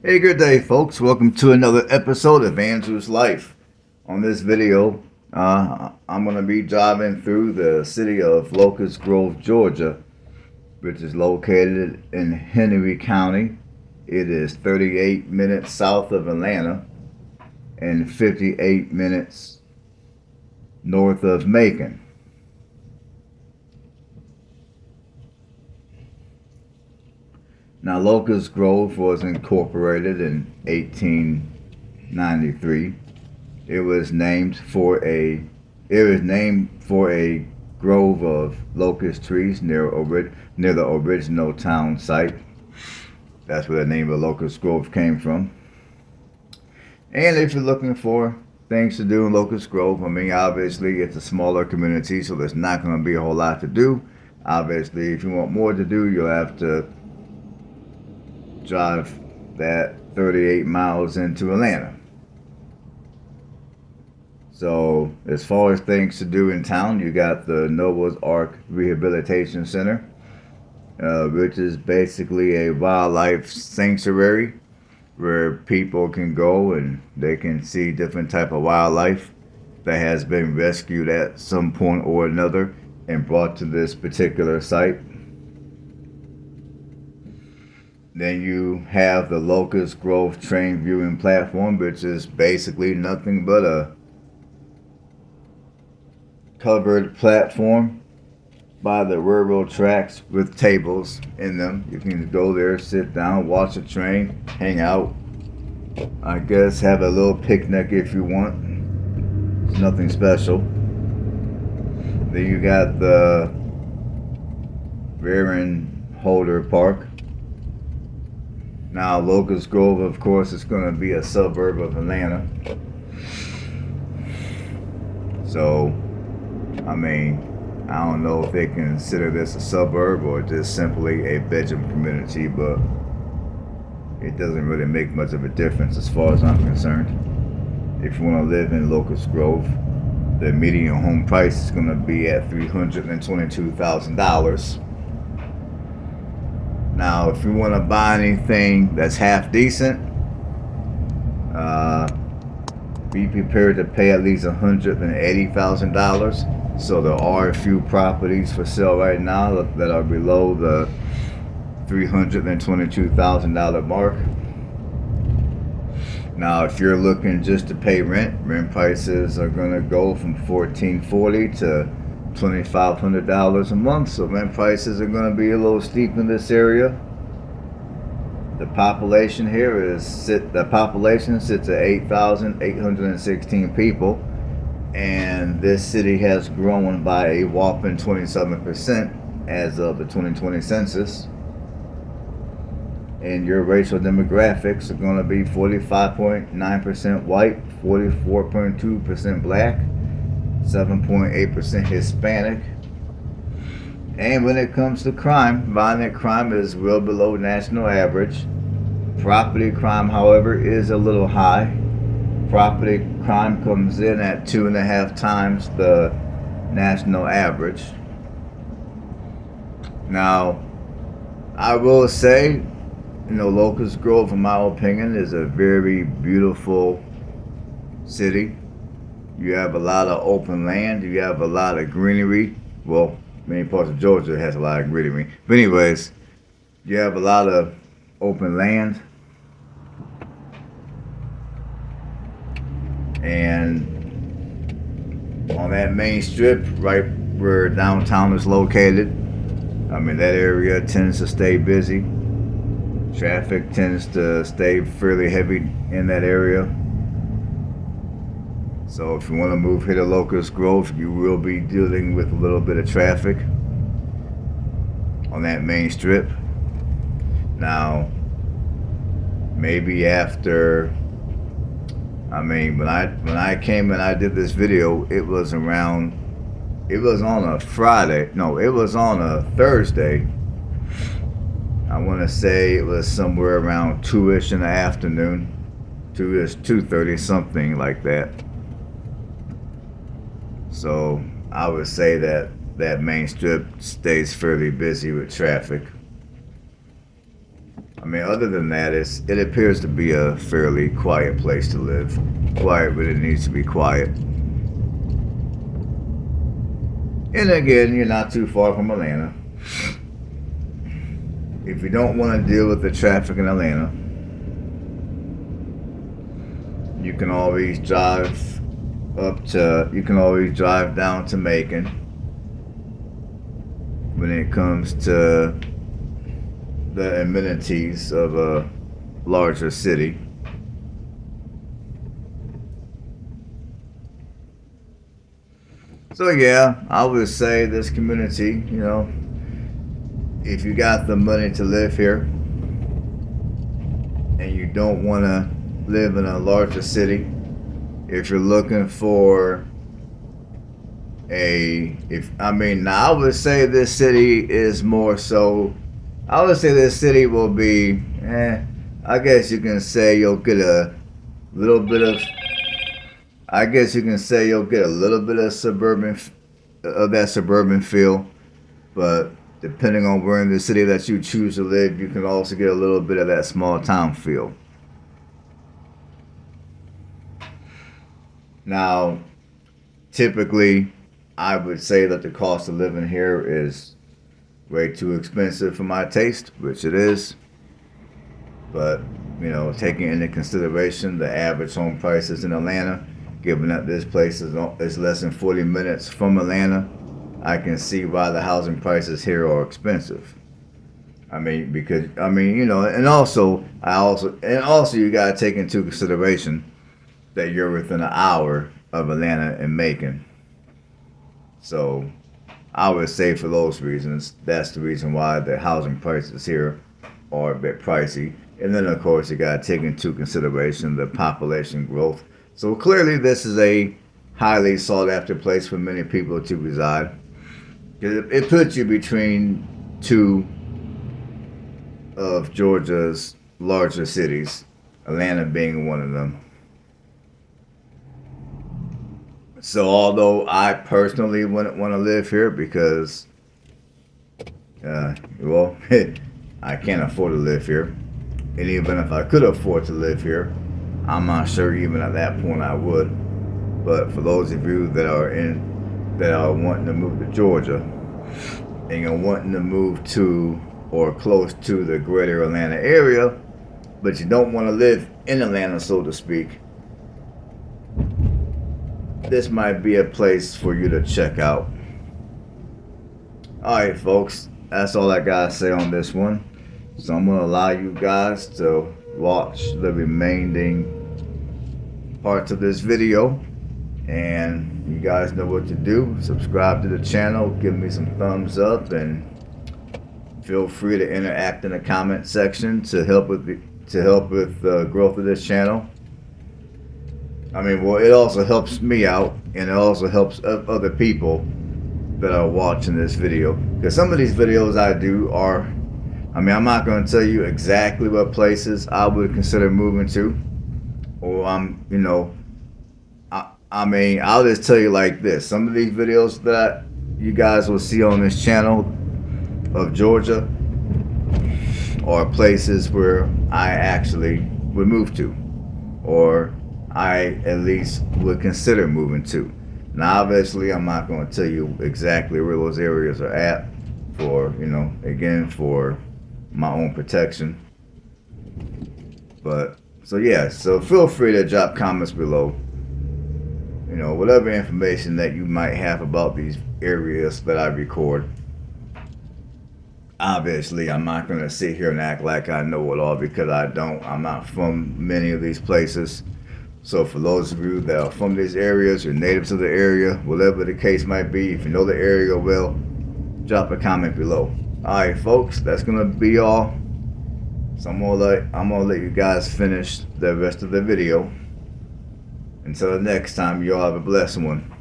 Hey, good day, folks. Welcome to another episode of Andrew's Life. On this video, I'm going to be driving through the city of Locust Grove, Georgia, which is located in Henry County. It is 38 minutes south of Atlanta and 58 minutes north of Macon. Now, Locust Grove was incorporated in 1893. It was named for a grove of locust trees near the original town site. That's where the name of Locust Grove came from. And if you're looking for things to do in Locust Grove, I mean, obviously it's a smaller community, so there's not going to be a whole lot to do. Obviously, if you want more to do, you'll have to drive that 38 miles into Atlanta. So as far as things to do in town, you got the Noah's Ark Rehabilitation Center, which is basically a wildlife sanctuary where people can go and they can see different type of wildlife that has been rescued at some point or another and brought to this particular site. Then you have the Locust Grove train viewing platform, which is basically nothing but a covered platform by the railroad tracks with tables in them. You can go there, sit down, watch the train, hang out. I guess have a little picnic if you want. It's nothing special. Then you got the Baron Holder Park. Now, Locust Grove, of course, is going to be a suburb of Atlanta. So, I mean, I don't know if they consider this a suburb or just simply a bedroom community, but it doesn't really make much of a difference as far as I'm concerned. If you want to live in Locust Grove, the median home price is going to be at $322,000. Now, if you want to buy anything that's half decent, be prepared to pay at least $180,000. So there are a few properties for sale right now that are below the $322,000 mark. Now, if you're looking just to pay rent prices are going to go from $1,440 to $2,500 a month, so rent prices are going to be a little steep in this area. The population here sits at 8,816 people, and this city has grown by a whopping 27% as of the 2020 census. And your racial demographics are going to be 45.9% white, 44.2% black, 7.8% Hispanic. And when it comes to crime, violent crime is well below national average. Property crime, however, is a little high. Property crime comes in at 2.5 times the national average. Now, I will say, Locust Grove, in my opinion, is a very beautiful city. You have a lot of open land. You have a lot of greenery. Well, many parts of Georgia has a lot of greenery. But anyways, you have a lot of open land. And on that main strip, right where downtown is located, I mean, that area tends to stay busy. Traffic tends to stay fairly heavy in that area. So if you want to move here to Locust Grove, you will be dealing with a little bit of traffic on that main strip. Now, maybe after, when I came and I did this video, it was on a Friday. No, it was on a Thursday. I want to say it was somewhere around 2-ish in the afternoon. 2:30, something like that. So I would say that main strip stays fairly busy with traffic. I mean, other than that, it appears to be a fairly quiet place to live. Quiet, but it needs to be quiet. And again, you're not too far from Atlanta. If you don't want to deal with the traffic in Atlanta, you can always drive down to Macon when it comes to the amenities of a larger city. So yeah, I would say this community, if you got the money to live here and you don't want to live in a larger city, if you're looking for I would say this city is more so, I would say this city will be, I guess you can say you'll get a little bit of, that suburban feel, but depending on where in the city that you choose to live, you can also get a little bit of that small town feel. Now, typically, I would say that the cost of living here is way too expensive for my taste, which it is. But, taking into consideration the average home prices in Atlanta, given that this place is less than 40 minutes from Atlanta, I can see why the housing prices here are expensive. And also you gotta take into consideration that you're within an hour of Atlanta and Macon. So I would say for those reasons, that's the reason why the housing prices here are a bit pricey. And then of course you gotta take into consideration the population growth. So clearly this is a highly sought after place for many people to reside. It puts you between two of Georgia's larger cities, Atlanta being one of them. So although I personally wouldn't want to live here because, I can't afford to live here. And even if I could afford to live here, I'm not sure even at that point I would. But for those of you that are wanting to move to Georgia and you're wanting to move to or close to the greater Atlanta area, but you don't want to live in Atlanta, so to speak, this might be a place for you to check out. Alright folks, that's all I gotta say on this one. So I'm gonna allow you guys to watch the remaining parts of this video, and you guys know what to do. Subscribe to the channel, give me some thumbs up, and feel free to interact in the comment section to help with the growth of this channel. It also helps me out, and it also helps other people that are watching this video. Because some of these videos I do are, I'm not going to tell you exactly what places I would consider moving to. Or I'll just tell you like this. Some of these videos that you guys will see on this channel of Georgia are places where I actually would move to, or I at least would consider moving to. Now obviously I'm not going to tell you exactly where those areas are at for, again, for my own protection. But so feel free to drop comments below. Whatever information that you might have about these areas that I record. Obviously, I'm not going to sit here and act like I know it all, because I don't. I'm not from many of these places. So for those of you that are from these areas or natives of the area, whatever the case might be, if you know the area well, drop a comment below. Alright folks, that's going to be all. So I'm gonna let you guys finish the rest of the video. Until the next time, y'all have a blessed one.